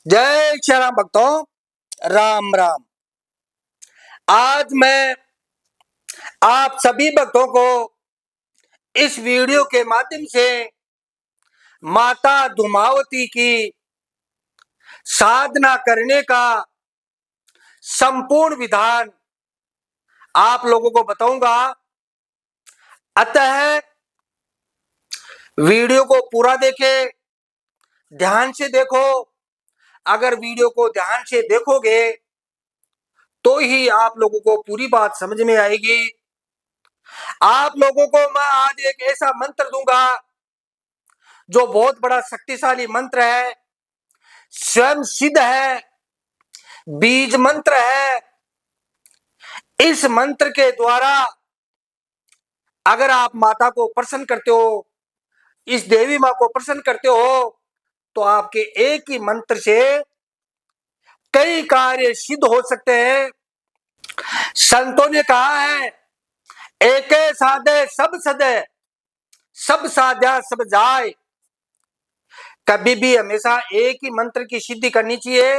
जय श्री राम भक्तों, राम राम। आज मैं आप सभी भक्तों को इस वीडियो के माध्यम से माता धूमावती की साधना करने का संपूर्ण विधान आप लोगों को बताऊंगा। अतः वीडियो को पूरा देखें, ध्यान से देखो। अगर वीडियो को ध्यान से देखोगे तो ही आप लोगों को पूरी बात समझ में आएगी। आप लोगों को मैं आज एक ऐसा मंत्र दूंगा जो बहुत बड़ा शक्तिशाली मंत्र है, स्वयं सिद्ध है, बीज मंत्र है। इस मंत्र के द्वारा अगर आप माता को प्रसन्न करते हो, इस देवी मां को प्रसन्न करते हो, तो आपके एक ही मंत्र से कई कार्य सिद्ध हो सकते हैं। संतों ने कहा है, एके साधे सब सदे, सब साध्या सब जाय। कभी भी हमेशा एक ही मंत्र की सिद्धि करनी चाहिए,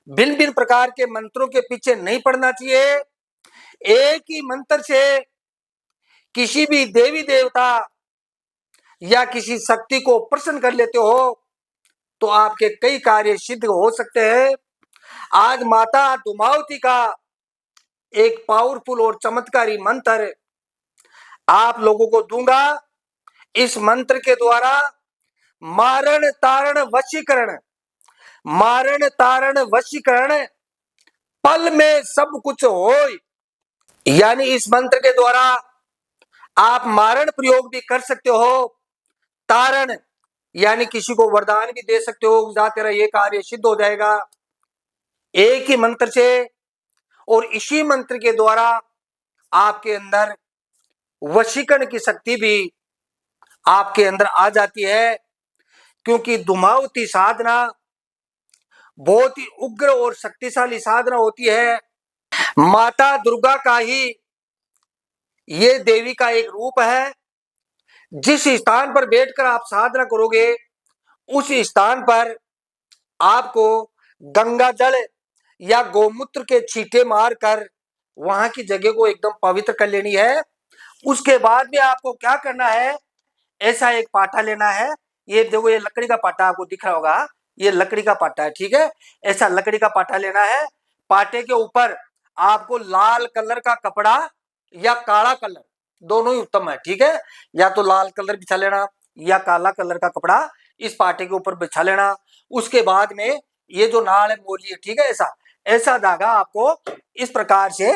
भिन्न भिन्न प्रकार के मंत्रों के पीछे नहीं पड़ना चाहिए। एक ही मंत्र से किसी भी देवी देवता या किसी शक्ति को प्रसन्न कर लेते हो तो आपके कई कार्य सिद्ध हो सकते हैं। आज माता धूमावती का एक पावरफुल और चमत्कारी मंत्र आप लोगों को दूंगा। इस मंत्र के द्वारा मारण तारण वशीकरण, मारण तारण वशीकरण पल में सब कुछ हो। यानी इस मंत्र के द्वारा आप मारण प्रयोग भी कर सकते हो, तारण यानी किसी को वरदान भी दे सकते हो, जा तेरा ये कार्य सिद्ध हो जाएगा एक ही मंत्र से। और इसी मंत्र के द्वारा आपके अंदर वशीकरण की शक्ति भी आपके अंदर आ जाती है, क्योंकि धूमावती साधना बहुत ही उग्र और शक्तिशाली साधना होती है। माता दुर्गा का ही ये देवी का एक रूप है। जिस स्थान पर बैठकर आप साधना करोगे उस स्थान पर आपको गंगा जल या गोमूत्र के छींटे मारकर वहां की जगह को एकदम पवित्र कर लेनी है। उसके बाद में आपको क्या करना है, ऐसा एक पाटा लेना है। ये देखो, ये लकड़ी का पाटा आपको दिख रहा होगा, ये लकड़ी का पाटा है, ठीक है। ऐसा लकड़ी का पाटा लेना है। पाटे के ऊपर आपको लाल कलर का कपड़ा या काला कलर, दोनों ही उत्तम है, ठीक है। या तो लाल कलर बिछा लेना या काला कलर का कपड़ा इस पाटे के ऊपर बिछा लेना। उसके बाद में ये जो नाल है मोली है, ठीक है, ऐसा ऐसा धागा आपको इस प्रकार से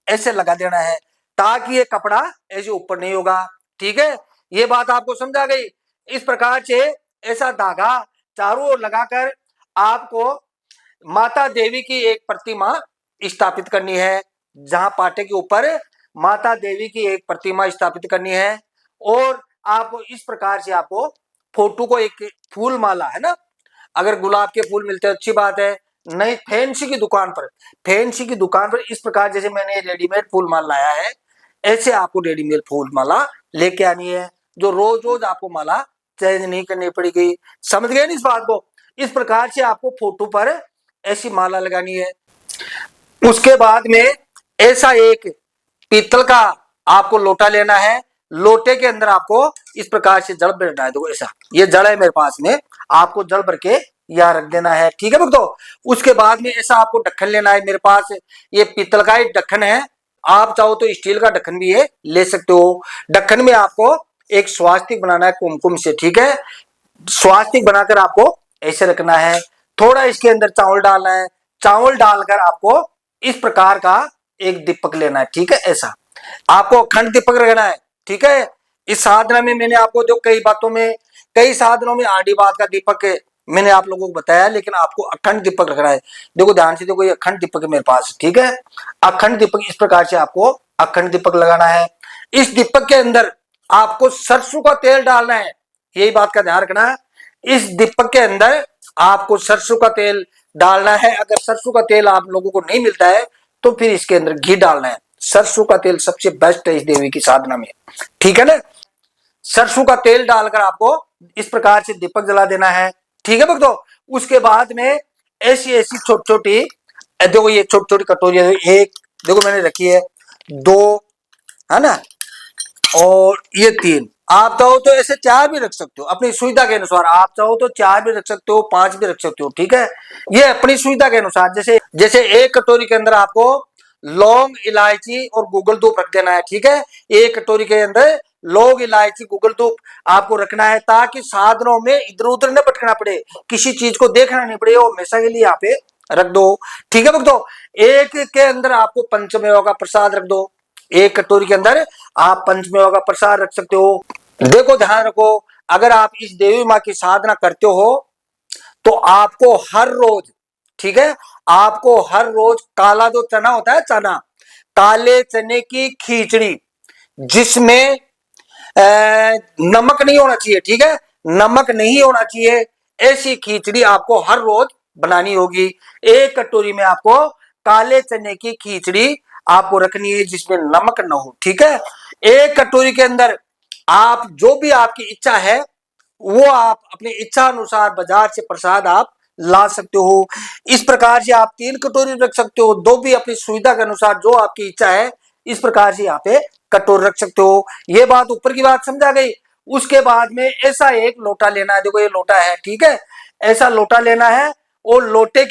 ऐसे लगा देना है ताकि ये कपड़ा ऐसे ऊपर नहीं होगा, ठीक है। ये बात आपको समझा गई। इस प्रकार से ऐसा धागा चारों ओर लगाकर आपको माता देवी की एक प्रतिमा स्थापित करनी है। जहां पाटे के ऊपर माता देवी की एक प्रतिमा स्थापित करनी है। और आपको इस प्रकार से आपको फोटो को एक फूल माला है ना, अगर गुलाब के फूल मिलते हैं अच्छी बात है, नहीं फैंसी की दुकान पर, फैंसी की दुकान पर इस प्रकार जैसे मैंने रेडीमेड फूल माला लाया है, ऐसे आपको रेडीमेड फूल माला लेके आनी है, जो रोज रोज आपको माला चेंज नहीं करनी पड़ेगी। समझ गए ना इस बात को। इस प्रकार से आपको फोटो पर ऐसी माला लगानी है। उसके बाद में ऐसा एक पीतल का आपको लोटा लेना है। लोटे के अंदर आपको इस प्रकार से जल भरना है। देखो ऐसा, ये जल है मेरे पास में, आपको जल भर के यहाँ रख देना है, ठीक है भक्तों। उसके बाद में ऐसा आपको ढक्कन लेना है। मेरे पास ये पीतल का एक ढक्कन है, आप चाहो तो स्टील का ढक्कन भी ये ले सकते हो। ढक्कन में आपको एक स्वास्तिक बनाना है कुमकुम से, ठीक है। स्वास्तिक बनाकर आपको ऐसे रखना है। थोड़ा इसके अंदर चावल डालना है। चावल डालकर आपको इस प्रकार का एक दीपक लेना है, ठीक है। ऐसा आपको अखंड दीपक रखना है, ठीक है। इस साधना में मैंने आपको जो कई बातों में, कई साधनों में आड़ी बात का दीपक मैंने आप लोगों को बताया, लेकिन आपको अखंड दीपक रखना है। देखो ध्यान से देखो, ये अखंड दीपक है मेरे पास, ठीक है। अखंड दीपक इस प्रकार से आपको अखंड दीपक लगाना है। इस दीपक के अंदर आपको सरसों का तेल डालना है, यही बात का ध्यान रखना है। इस दीपक के अंदर आपको सरसों का तेल डालना है। अगर सरसों का तेल आप लोगों को नहीं मिलता है तो फिर इसके अंदर घी डालना है। सरसों का तेल सबसे बेस्ट है इस देवी की साधना में, ठीक है ना। सरसों का तेल डालकर आपको इस प्रकार से दीपक जला देना है, ठीक है भक्तों। उसके बाद में ऐसी ऐसी छोटी छोटी, देखो ये छोटी छोटी कटोरियां, एक देखो मैंने रखी है, दो है ना, और ये तीन। आप चाहो तो ऐसे चार भी रख सकते हो अपनी सुविधा के अनुसार, आप चाहो तो चार भी रख सकते हो, पांच भी रख सकते हो, ठीक है, ये अपनी सुविधा के अनुसार। जैसे जैसे एक कटोरी के अंदर आपको लौंग, इलायची और गूगल धूप रख देना है, ठीक है, एक कटोरी के अंदर लौंग, इलायची, गूगल धूप आपको रखना है, ताकि साधनों में इधर उधर न भटकना पड़े, किसी चीज को देखना नहीं पड़े, वो हमेशा के लिए यहाँ पे रख दो, ठीक है भक्तों। एक के अंदर आपको पंचमेवा का प्रसाद रख दो, एक कटोरी के अंदर आप पंचमेवा का प्रसाद रख सकते हो। देखो ध्यान रखो, अगर आप इस देवी माँ की साधना करते हो तो आपको हर रोज, ठीक है, आपको हर रोज काला जो चना होता है, चना, काले चने की खिचड़ी जिसमें नमक नहीं होना चाहिए, ठीक है, नमक नहीं होना चाहिए, ऐसी खिचड़ी आपको हर रोज बनानी होगी। एक कटोरी में आपको काले चने की खिचड़ी आपको रखनी है जिसमें नमक न हो, ठीक है। एक कटोरी के अंदर आप जो भी आपकी इच्छा है वो आप अपनी इच्छा अनुसार बाजार से प्रसाद आप ला सकते हो। इस प्रकार से आप तीन कटोरी रख सकते हो, दो भी अपनी सुविधा के अनुसार जो आपकी इच्छा है, इस प्रकार से यहाँ पे कटोरी रख सकते हो। ये बात ऊपर की बात समझा गई। उसके बाद में ऐसा एक लोटा लेना है, देखो ये लोटा है, ठीक है, ऐसा लोटा लेना है, और लोटे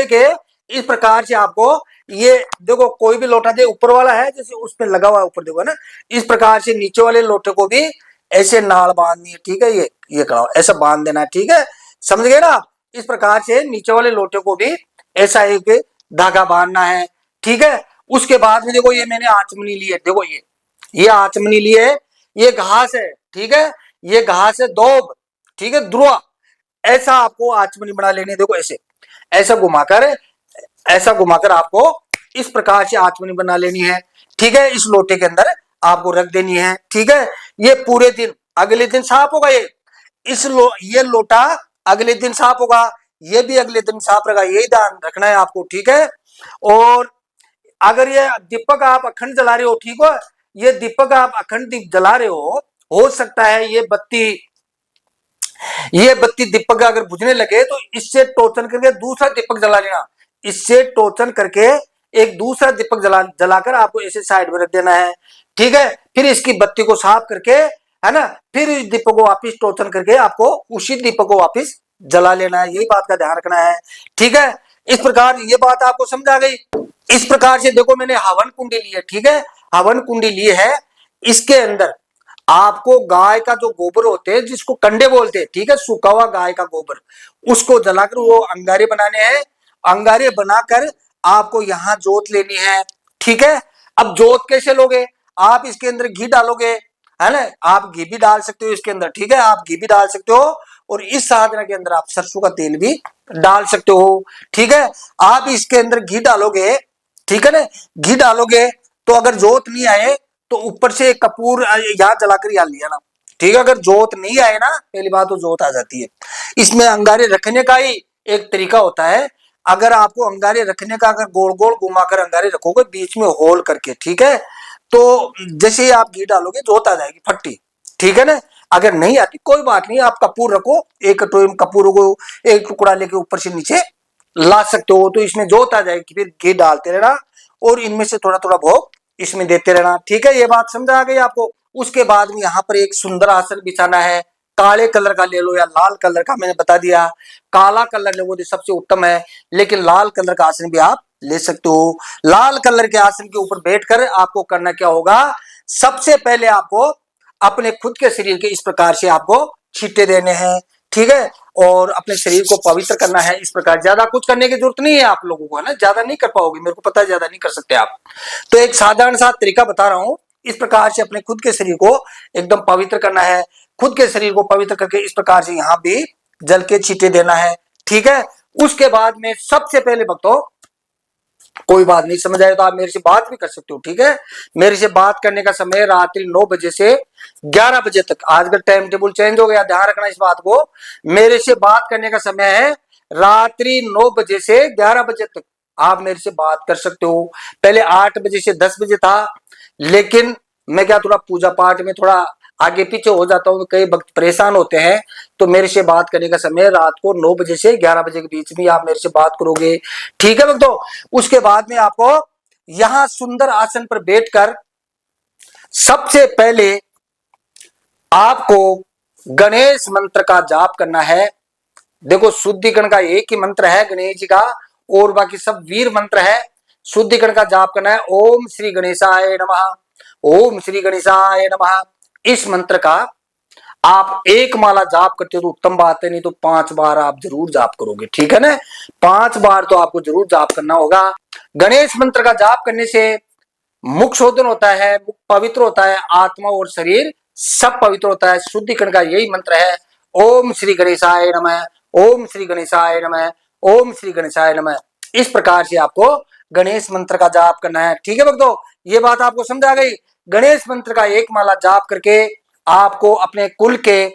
के इस प्रकार से आपको, ये देखो कोई भी लोटा दे, ऊपर वाला है जैसे उसमें लगा हुआ है ऊपर, देखो ना, इस प्रकार से नीचे वाले लोटे को भी ऐसे नाल बांधनी है, ठीक है, ये कराओ, ऐसा बांध देना है, ठीक है, समझ गए ना। इस प्रकार से नीचे वाले लोटे को भी ऐसा एक धागा बांधना है, ठीक है। उसके बाद में देखो ये मैंने आचमनी ली है, देखो ये आचमनी ली है, ये घास है, ठीक है, ये घास है दोब, ठीक है, ध्रुआ, ऐसा आपको आचमनी बना लेनी है। देखो ऐसे ऐसा घुमाकर आपको इस प्रकार से आचमनी बना लेनी है, ठीक है, इस लोटे के अंदर आपको रख देनी है, ठीक है। ये पूरे दिन, अगले दिन साफ होगा, ये लोटा अगले दिन साफ होगा, ये भी अगले दिन साफ रहेगा, यही ध्यान रखना है आपको, ठीक है। और अगर ये दीपक आप अखंड जला रहे हो, ठीक हो, ये दीपक आप अखंड दीप जला रहे हो सकता है ये बत्ती दीपक अगर बुझने लगे तो इससे टोचन करके दूसरा दीपक जला लेना, इससे टोचन करके एक दूसरा दीपक जलाकर आपको ऐसे साइड में रख देना है, ठीक है। फिर इसकी बत्ती को साफ करके, है ना, फिर इस दीपक को वापिस टोचन करके आपको उसी दीपक को वापिस जला लेना है, यही बात का ध्यान रखना है, ठीक है। इस प्रकार ये बात आपको समझ आ गई। इस प्रकार से देखो मैंने हवन कुंडी ली है, ठीक है, हवन कुंडी ली है, इसके अंदर आपको गाय का जो गोबर होते हैं जिसको कंडे बोलते हैं, ठीक है, सूखा हुआ गाय का गोबर, उसको जलाकर वो अंगारे बनाने हैं, अंगारे बनाकर आपको यहाँ जोत लेनी है, ठीक है। अब जोत कैसे लोगे, आप इसके अंदर घी डालोगे, है ना, आप घी भी डाल सकते हो इसके अंदर, ठीक है, आप घी भी डाल सकते हो, और इस साधना के अंदर आप सरसों का तेल भी डाल सकते हो, ठीक है। आप इसके अंदर घी डालोगे, ठीक है ना, घी डालोगे तो अगर जोत नहीं आए तो ऊपर से कपूर यहाँ जलाकर यहाँ लिया ना, ठीक है। अगर जोत नहीं आए ना, पहली बात तो जोत आ जाती है। इसमें अंगारे रखने का ही एक तरीका होता है, अगर आपको अंगारे रखने का, अगर गोल गोल घुमाकर अंगारे रखोगे बीच में होल करके, ठीक है, तो जैसे ही आप घी डालोगे जोत आ जाएगी फट्टी, ठीक है ना। अगर नहीं आती कोई बात नहीं, आप कपूर रखो, एक कटोरी में कपूर को एक टुकड़ा लेके ऊपर से नीचे ला सकते हो, तो इसमें जोत आ जाएगी। फिर घी डालते रहना और इनमें से थोड़ा थोड़ा भोग इसमें देते रहना, ठीक है, ये बात समझ आ गई आपको। उसके बाद में यहाँ पर एक सुंदर आसन बिछाना है, काले कलर का ले लो या लाल कलर का, मैंने बता दिया, काला कलर ले वो सबसे उत्तम है, लेकिन लाल कलर का आसन भी आप ले सकते हो। लाल कलर के आसन के ऊपर बैठकर आपको करना क्या होगा, सबसे पहले आपको अपने खुद के शरीर के इस प्रकार से आपको छींटे देने हैं, ठीक है, और अपने शरीर को पवित्र करना है। इस प्रकार ज्यादा कुछ करने की जरूरत नहीं है आप लोगों को, है ना, ज्यादा नहीं कर पाओगे, मेरे को पता है ज्यादा नहीं कर सकते आप, तो एक साधारण सा तरीका बता रहा हूं। इस प्रकार से अपने खुद के शरीर को एकदम पवित्र करना है, खुद के शरीर को पवित्र करके इस प्रकार से यहाँ भी जल के छींटे देना है, ठीक है। उसके बाद में सबसे पहले भक्तों, कोई बात नहीं समझ आए तो आप मेरे से बात भी कर सकते हो, ठीक है। मेरे से बात करने का समय रात्रि 9 बजे से 11 बजे तक, आजकल टाइम टेबल चेंज हो गया, ध्यान रखना इस बात को। मेरे से बात करने का समय है रात्रि 9 बजे से 11 बजे तक, आप मेरे से बात कर सकते हो। पहले 8 बजे से 10 बजे था, लेकिन मैं क्या थोड़ा पूजा पाठ में थोड़ा आगे पीछे हो जाता हूँ, कई वक्त परेशान होते हैं, तो मेरे से बात करने का समय रात को 9 बजे से 11 बजे के बीच में आप मेरे से बात करोगे, ठीक है भक्तों। उसके बाद में आपको यहां सुंदर आसन पर बैठकर सबसे पहले आपको गणेश मंत्र का जाप करना है। देखो शुद्धिकरण का एक ही मंत्र है गणेश जी का, और बाकी सब वीर मंत्र है। शुद्धिकरण का जाप करना है, ओम श्री गणेशाय नमः, ओम श्री गणेशाय नमः। इस मंत्र का आप एक माला जाप करते हो तो उत्तम बात है, नहीं तो 5 बार आप जरूर जाप करोगे, ठीक है ना। 5 बार तो आपको जरूर जाप करना होगा। गणेश मंत्र का जाप करने से मुख शोधन होता है, मुख पवित्र होता है, आत्मा और शरीर सब पवित्र होता है। शुद्धिकरण का यही मंत्र है, ओम श्री गणेशाय नमः, ओम श्री गणेशाय नमः, ओम श्री गणेशाय नमः। इस प्रकार से आपको गणेश मंत्र का जाप करना है, ठीक है भक्तों। ये बात आपको समझ आ गई। गणेश मंत्र का एक माला जाप करके आपको अपने कुल के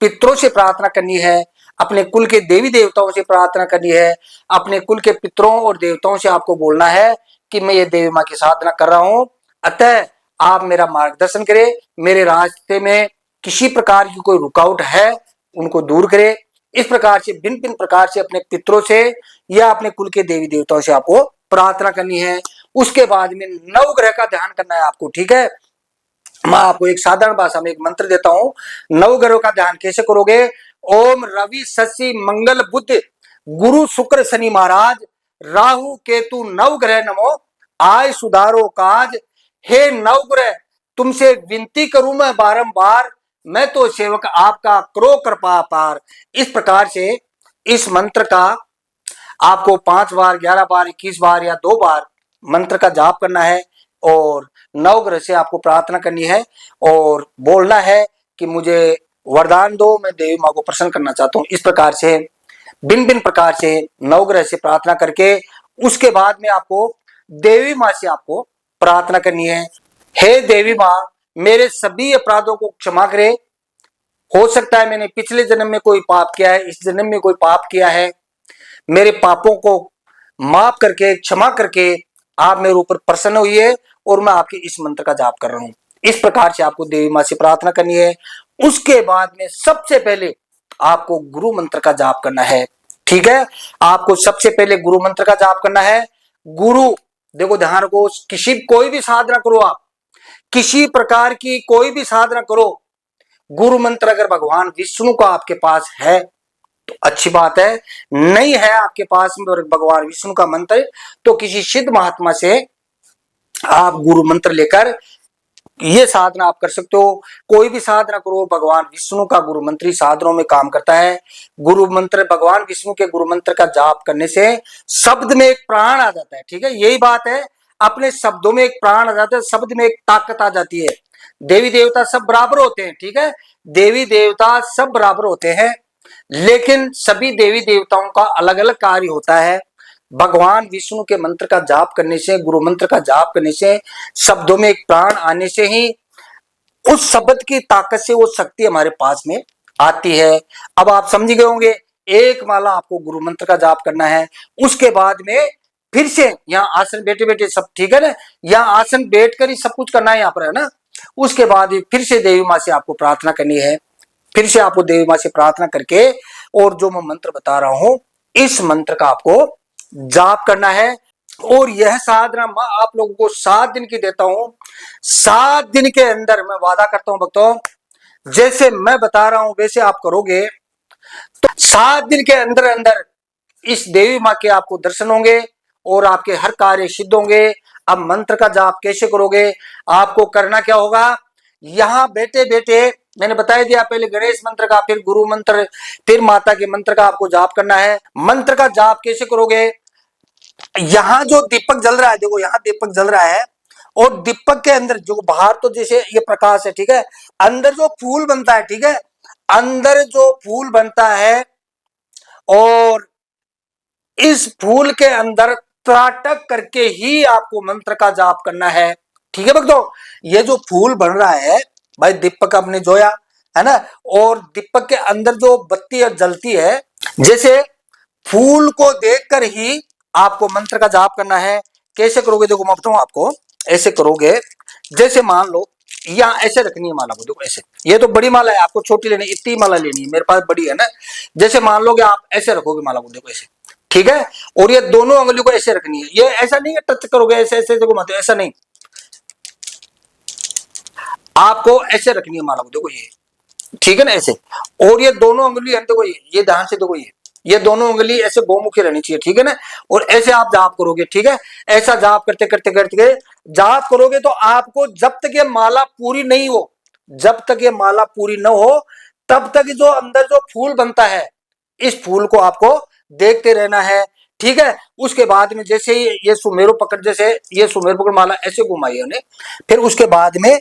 पितरों से प्रार्थना करनी है, अपने कुल के देवी देवताओं से प्रार्थना करनी है। अपने कुल के पितरों और देवताओं से आपको बोलना है कि मैं ये देवी माँ की साधना कर रहा हूं, अतः आप मेरा मार्गदर्शन करें, मेरे रास्ते में किसी प्रकार की कोई रुकावट है उनको दूर करें। इस प्रकार से भिन्न भिन्न प्रकार से अपने पितरों से या अपने कुल के देवी देवताओं से आपको प्रार्थना करनी है। उसके बाद में नवग्रह का ध्यान करना है आपको, ठीक है। मैं आपको एक साधारण भाषा में एक मंत्र देता हूं। नवग्रहों का ध्यान कैसे करोगे? ओम रवि शशि मंगल बुध गुरु शुक्र शनि महाराज राहु केतु नवग्रह नमो, आय सुधारो काज। हे नवग्रह तुमसे विनती करूं मैं बारंबार, मैं तो सेवक आपका करो कृपा पार। इस प्रकार से इस मंत्र का आपको 5 बार 11 बार 21 बार या 2 बार मंत्र का जाप करना है और नवग्रह से आपको प्रार्थना करनी है और बोलना है कि मुझे वरदान दो, मैं देवी माँ को प्रसन्न करना चाहता हूँ। इस प्रकार से भिन्न भिन्न प्रकार से नवग्रह से प्रार्थना करके उसके बाद में आपको देवी माँ से आपको प्रार्थना करनी है। हे देवी माँ मेरे सभी अपराधों को क्षमा करे। हो सकता है मैंने पिछले जन्म में कोई पाप किया है, इस जन्म में कोई पाप किया है, मेरे पापों को माफ करके क्षमा करके आप मेरे ऊपर प्रसन्न हुई और मैं आपके इस मंत्र का जाप कर रहा हूं। इस प्रकार से आपको देवी माँ से प्रार्थना करनी है। उसके बाद में सबसे पहले आपको गुरु मंत्र का जाप करना है, ठीक है। आपको सबसे पहले गुरु मंत्र का जाप करना है। गुरु देखो ध्यान रखो, किसी कोई भी साधना करो, आप किसी प्रकार की कोई भी साधना करो, गुरु मंत्र अगर भगवान विष्णु का आपके पास है तो अच्छी बात है, नहीं है आपके पास भगवान विष्णु का मंत्र तो किसी सिद्ध महात्मा से आप गुरु मंत्र लेकर ये साधना आप कर सकते हो। कोई भी साधना करो, भगवान विष्णु का गुरु मंत्र ही साधनों में काम करता है। गुरु मंत्र भगवान विष्णु के गुरु मंत्र का जाप करने से शब्द में एक प्राण आ जाता है, ठीक है। यही बात है, अपने शब्दों में एक प्राण आ जाता है, शब्द में एक ताकत आ जाती है। देवी देवता सब बराबर होते हैं, ठीक है। देवी देवता सब बराबर होते हैं, लेकिन सभी देवी देवताओं का अलग अलग कार्य होता है। भगवान विष्णु के मंत्र का जाप करने से, गुरु मंत्र का जाप करने से, शब्दों में एक प्राण आने से ही उस शब्द की ताकत से वो शक्ति हमारे पास में आती है। अब आप समझ गए होंगे, एक माला आपको गुरु मंत्र का जाप करना है। उसके बाद में फिर से यहाँ आसन बैठे बैठे सब, ठीक है ना, यहाँ आसन बैठ कर ही सब कुछ करना है यहाँ पर, है ना। उसके बाद फिर से देवी माँ से आपको प्रार्थना करनी है। फिर से आपको देवी माँ से प्रार्थना करके और जो मैं मंत्र बता रहा हूं इस मंत्र का आपको जाप करना है। और यह साधना मैं आप लोगों को 7 दिन की देता हूं। 7 दिन के अंदर मैं वादा करता हूं भक्तों, जैसे मैं बता रहा हूं वैसे आप करोगे तो 7 दिन के अंदर अंदर इस देवी माँ के आपको दर्शन होंगे और आपके हर कार्य सिद्ध होंगे। अब मंत्र का जाप कैसे करोगे? आपको करना क्या होगा, यहां बैठे बैठे मैंने बता दिया, पहले गणेश मंत्र का, फिर गुरु मंत्र, फिर माता के मंत्र का आपको जाप करना है। मंत्र का जाप कैसे करोगे? यहां जो दीपक जल रहा है, देखो यहां दीपक जल रहा है और दीपक के अंदर जो बाहर तो जैसे ये प्रकाश है, ठीक है, अंदर जो फूल बनता है, ठीक है, अंदर जो फूल बनता है और इस फूल के अंदर त्राटक करके ही आपको मंत्र का जाप करना है, ठीक है भक्तों। ये जो फूल बन रहा है भाई, दीपक आपने जोया है ना, और दीपक के अंदर जो बत्ती जलती है, जैसे फूल को देखकर ही आपको मंत्र का जाप करना है। कैसे करोगे? देखो मैं बताऊं आपको, ऐसे करोगे, जैसे मान लो यहाँ ऐसे रखनी है माला को, देखो ऐसे, ये तो बड़ी माला है, आपको छोटी लेनी, इतनी माला लेनी है, मेरे पास बड़ी है ना। जैसे मान लो कि आप ऐसे रखोगे माला को, देखो ऐसे, ठीक है। और ये दोनों उंगली को ऐसे रखनी है, ये ऐसा नहीं है टच करोगे ऐसे ऐसे घुमाते, ऐसा नहीं, आपको ऐसे रखनी है माला को, देखो ये, ठीक है ना, ऐसे। और ये दोनों उंगली हम देखो, ये ध्यान से देखो, ये दोनों उंगली ऐसे गोमुखी रहनी चाहिए, ठीक है ना। और ऐसे आप जाप करोगे, ठीक है। ऐसा जाप करते करते करते जाप करोगे तो आपको जब तक ये माला पूरी नहीं हो, जब तक ये माला पूरी न हो, तब तक जो अंदर जो फूल बनता है, इस फूल को आपको देखते रहना है, ठीक है। उसके बाद में जैसे ही ये सुमेरु पकड़, जैसे ये सुमेरु पकड़ माला ऐसे घुमाई उन्हें, फिर उसके बाद में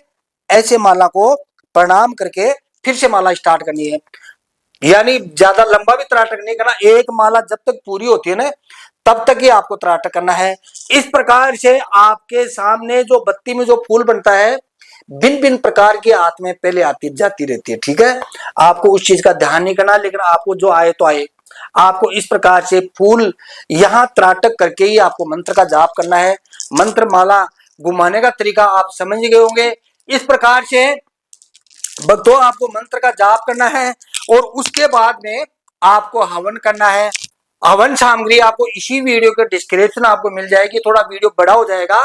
ऐसे माला को प्रणाम करके फिर से माला स्टार्ट करनी है। यानी ज्यादा लंबा भी त्राटक नहीं करना, एक माला जब तक पूरी होती है ना, तब तक ही आपको त्राटक करना है। इस प्रकार से आपके सामने जो बत्ती में जो फूल बनता है, भिन्न भिन्न प्रकार की आत्माएं पहले आती जाती रहती है, ठीक है। आपको उस चीज का ध्यान नहीं करना, लेकिन आपको जो आए तो आए, आपको इस प्रकार से फूल यहां त्राटक करके ही आपको मंत्र का जाप करना है। मंत्र माला घुमाने का तरीका आप समझ गए होंगे। इस प्रकार से भक्तों आपको मंत्र का जाप करना है, और उसके बाद में आपको हवन करना है। हवन सामग्री आपको इसी वीडियो के डिस्क्रिप्शन आपको मिल जाएगी, थोड़ा वीडियो बड़ा हो जाएगा।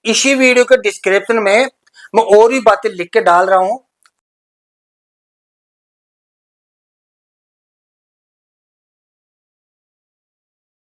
इसी वीडियो के डिस्क्रिप्शन में मैं और भी बातें लिख के डाल रहा हूं,